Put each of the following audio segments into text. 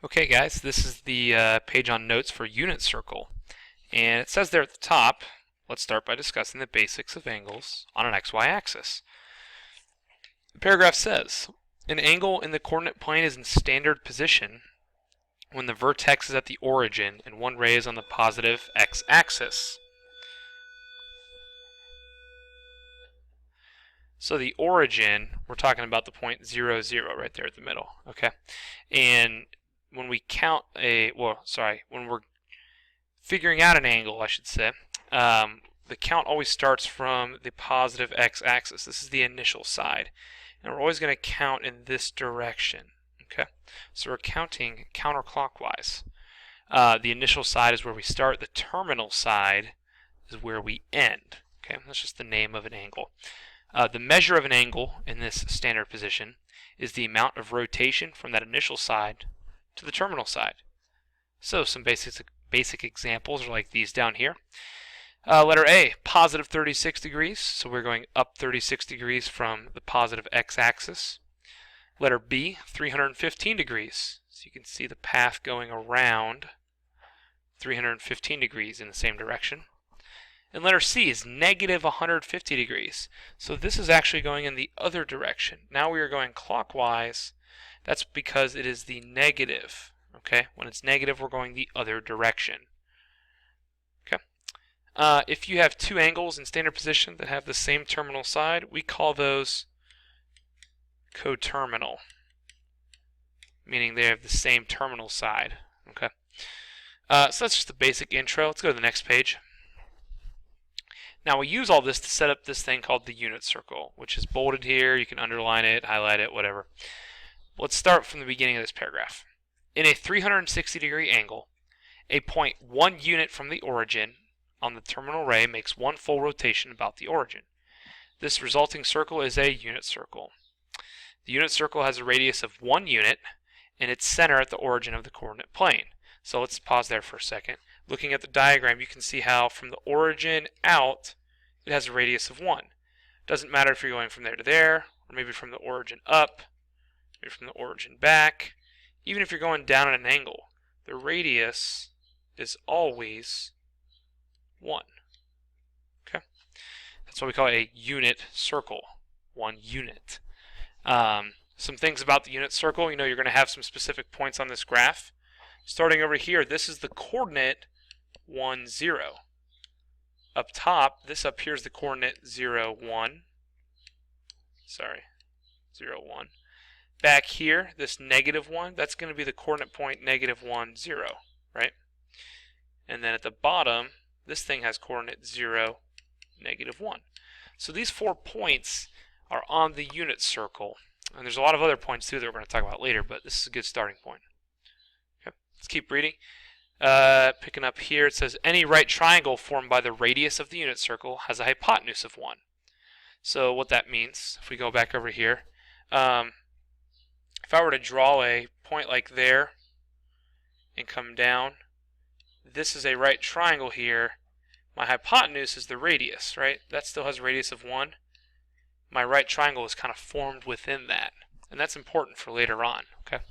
Okay guys, this is the page on notes for unit circle. And it says there at the top, let's start by discussing the basics of angles on an xy axis. The paragraph says, an angle in the coordinate plane is in standard position when the vertex is at the origin and one ray is on the positive x-axis. So the origin, we're talking about the point 0, 0 right there at the middle, okay? And when we count when we're figuring out an angle, I should say, the count always starts from the positive x-axis. This is the initial side. And we're always going to count in this direction, okay? So we're counting counterclockwise. The initial side is where we start. The terminal side is where we end, okay? That's just the name of an angle. The measure of an angle in this standard position is the amount of rotation from that initial side to the terminal side. So some basic examples are like these down here. Letter A, positive 36 degrees. So we're going up 36 degrees from the positive x-axis. Letter B, 315 degrees. So you can see the path going around 315 degrees in the same direction. And letter C is negative 150 degrees. So this is actually going in the other direction. Now we are going clockwise. That's because it is the negative. Okay, when it's negative, we're going the other direction. Okay. If you have two angles in standard position that have the same terminal side, we call those coterminal, meaning they have the same terminal side. Okay. So that's just a basic intro. Let's go to the next page. Now we use all this to set up this thing called the unit circle, which is bolded here. You can underline it, highlight it, whatever. Let's start from the beginning of this paragraph. In a 360-degree angle, a point 1 unit from the origin on the terminal ray makes one full rotation about the origin. This resulting circle is a unit circle. The unit circle has a radius of 1 unit and its center at the origin of the coordinate plane. So let's pause there for a second. Looking at the diagram, you can see how from the origin out, it has a radius of 1. Doesn't matter if you're going from there to there, or maybe from the origin up, maybe from the origin back. Even if you're going down at an angle, the radius is always 1. Okay? That's why we call it a unit circle. 1 unit. Some things about the unit circle, you're going to have some specific points on this graph. Starting over here, this is the coordinate 1, 0. Up top, this up here is the coordinate 0, 1. 0, 1. Back here, this negative 1, that's going to be the coordinate point negative 1, 0, right? And then at the bottom, this thing has coordinate 0, negative 1. So these 4 points are on the unit circle. And there's a lot of other points too that we're going to talk about later, but this is a good starting point. Okay, let's keep reading. Picking up here, it says any right triangle formed by the radius of the unit circle has a hypotenuse of 1. So what that means, if we go back over here, if I were to draw a point like there and come down, this is a right triangle here. My hypotenuse is the radius, right? That still has a radius of 1. My right triangle is kind of formed within that. And that's important for later on, okay?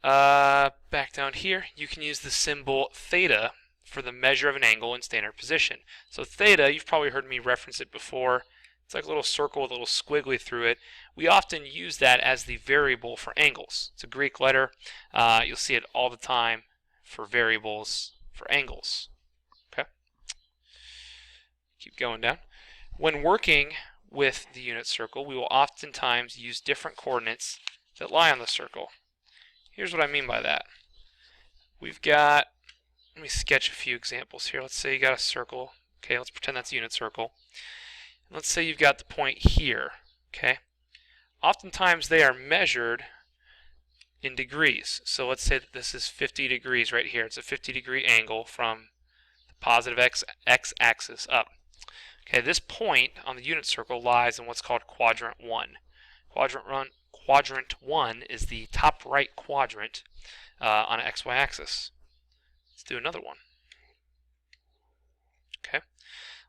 Back down here, you can use the symbol theta for the measure of an angle in standard position. So theta, you've probably heard me reference it before. It's like a little circle with a little squiggly through it. We often use that as the variable for angles. It's a Greek letter. You'll see it all the time for variables for angles. Okay. Keep going down. When working with the unit circle, we will oftentimes use different coordinates that lie on the circle. Here's what I mean by that. We've got, let me sketch a few examples here. Let's say you got a circle. Okay, let's pretend that's a unit circle. Let's say you've got the point here, okay? Oftentimes they are measured in degrees. So let's say that this is 50 degrees right here. It's a 50-degree angle from the positive x-axis up. Okay, this point on the unit circle lies in what's called quadrant 1. Quadrant 1 is the top right quadrant on an xy axis. Let's do another one. Okay.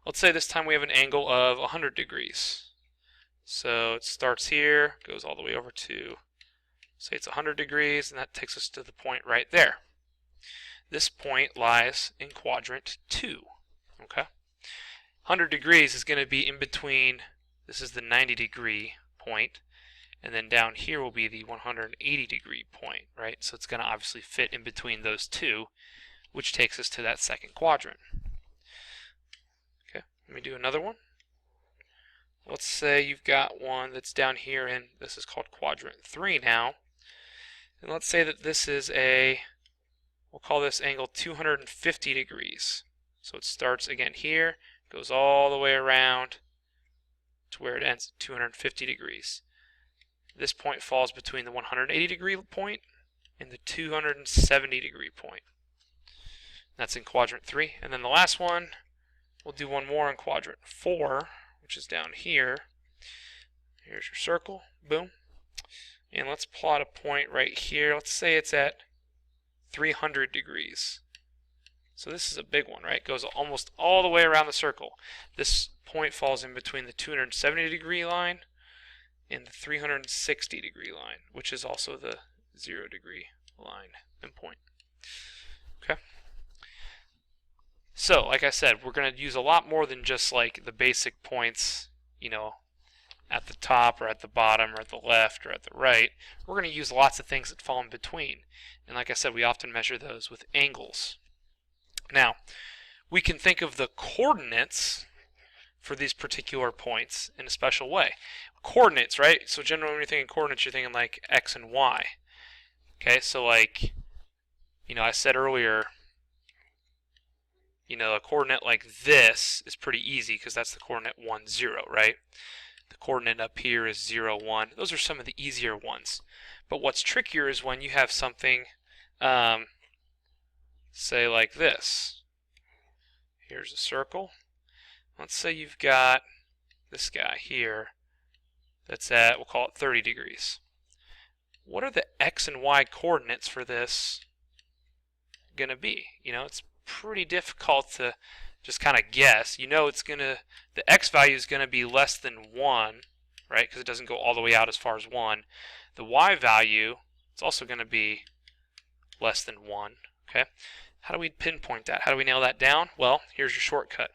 Let's say this time we have an angle of 100 degrees. So it starts here, goes all the way over to say it's 100 degrees, and that takes us to the point right there. This point lies in quadrant 2. Okay? 100 degrees is going to be in between, this is the 90 degree point, and then down here will be the 180 degree point, right? So it's going to obviously fit in between those two, which takes us to that second quadrant. Okay, let me do another one. Let's say you've got one that's down here, and this is called quadrant 3 now. And let's say that this is we'll call this angle 250 degrees. So it starts again here, goes all the way around to where it ends at 250 degrees. This point falls between the 180 degree point and the 270 degree point. That's in quadrant 3. And then the last one, we'll do one more in quadrant 4, which is down here. Here's your circle, boom. And let's plot a point right here. Let's say it's at 300 degrees. So this is a big one, right? It goes almost all the way around the circle. This point falls in between the 270 degree line and the 360 degree line, which is also the 0 degree line and point. Okay. So, like I said, we're going to use a lot more than just like the basic points, you know, at the top or at the bottom or at the left or at the right. We're going to use lots of things that fall in between. And like I said, we often measure those with angles. Now, we can think of the coordinates for these particular points in a special way. Coordinates, right? So generally when you're thinking coordinates, you're thinking like x and y. Okay, so like, you know, I said earlier, you know, a coordinate like this is pretty easy because that's the coordinate 1, 0, right? The coordinate up here is 0, 1. Those are some of the easier ones. But what's trickier is when you have something, say like this. Here's a circle. Let's say you've got this guy here that's at, we'll call it 30 degrees. What are the x and y coordinates for this going to be? You know, it's pretty difficult to just kind of guess. You know, it's going to, the x value is going to be less than 1, right? Because it doesn't go all the way out as far as 1. The y value, it's also going to be less than 1, okay? How do we pinpoint that? How do we nail that down? Well, here's your shortcut.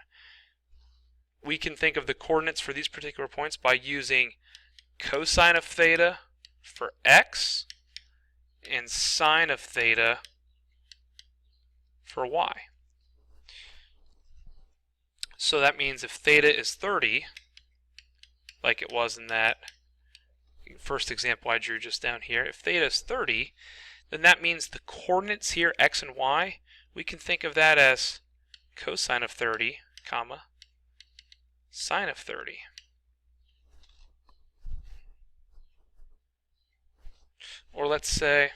We can think of the coordinates for these particular points by using cosine of theta for x and sine of theta for y. So that means if theta is 30, like it was in that first example I drew just down here, if theta is 30, then that means the coordinates here, x and y, we can think of that as cosine of 30, comma, sine of 30. Or let's say,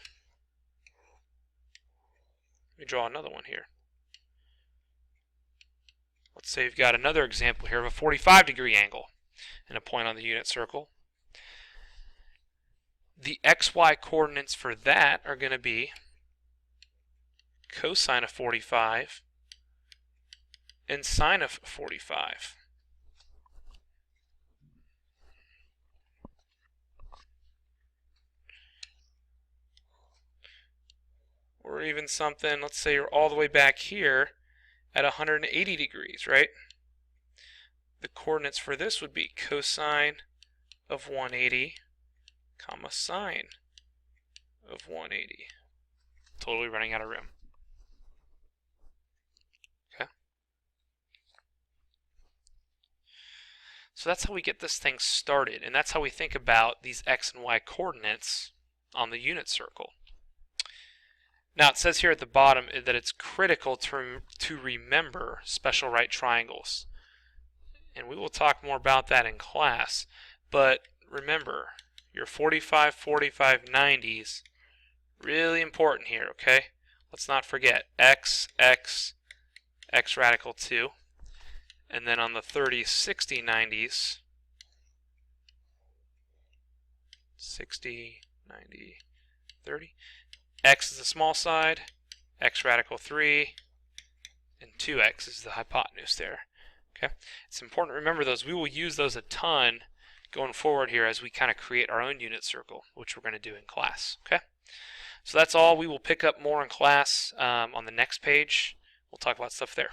let me draw another one here. Let's say you've got another example here of a 45 degree angle and a point on the unit circle. The xy coordinates for that are going to be cosine of 45 and sine of 45. Or even something, let's say you're all the way back here at 180 degrees, right? The coordinates for this would be cosine of 180, comma, sine of 180. Totally running out of room. Okay. So that's how we get this thing started, and that's how we think about these x and y coordinates on the unit circle. Now it says here at the bottom that it's critical to remember special right triangles. And we will talk more about that in class. But remember, your 45, 45, 90s, really important here, okay? Let's not forget x, x, x radical 2. And then on the 30, 60, 90s, 60, 90, 30, x is the small side, x radical 3, and 2x is the hypotenuse there. Okay, it's important to remember those. We will use those a ton going forward here as we kind of create our own unit circle, which we're going to do in class. Okay, so that's all. We will pick up more in class on the next page. We'll talk about stuff there.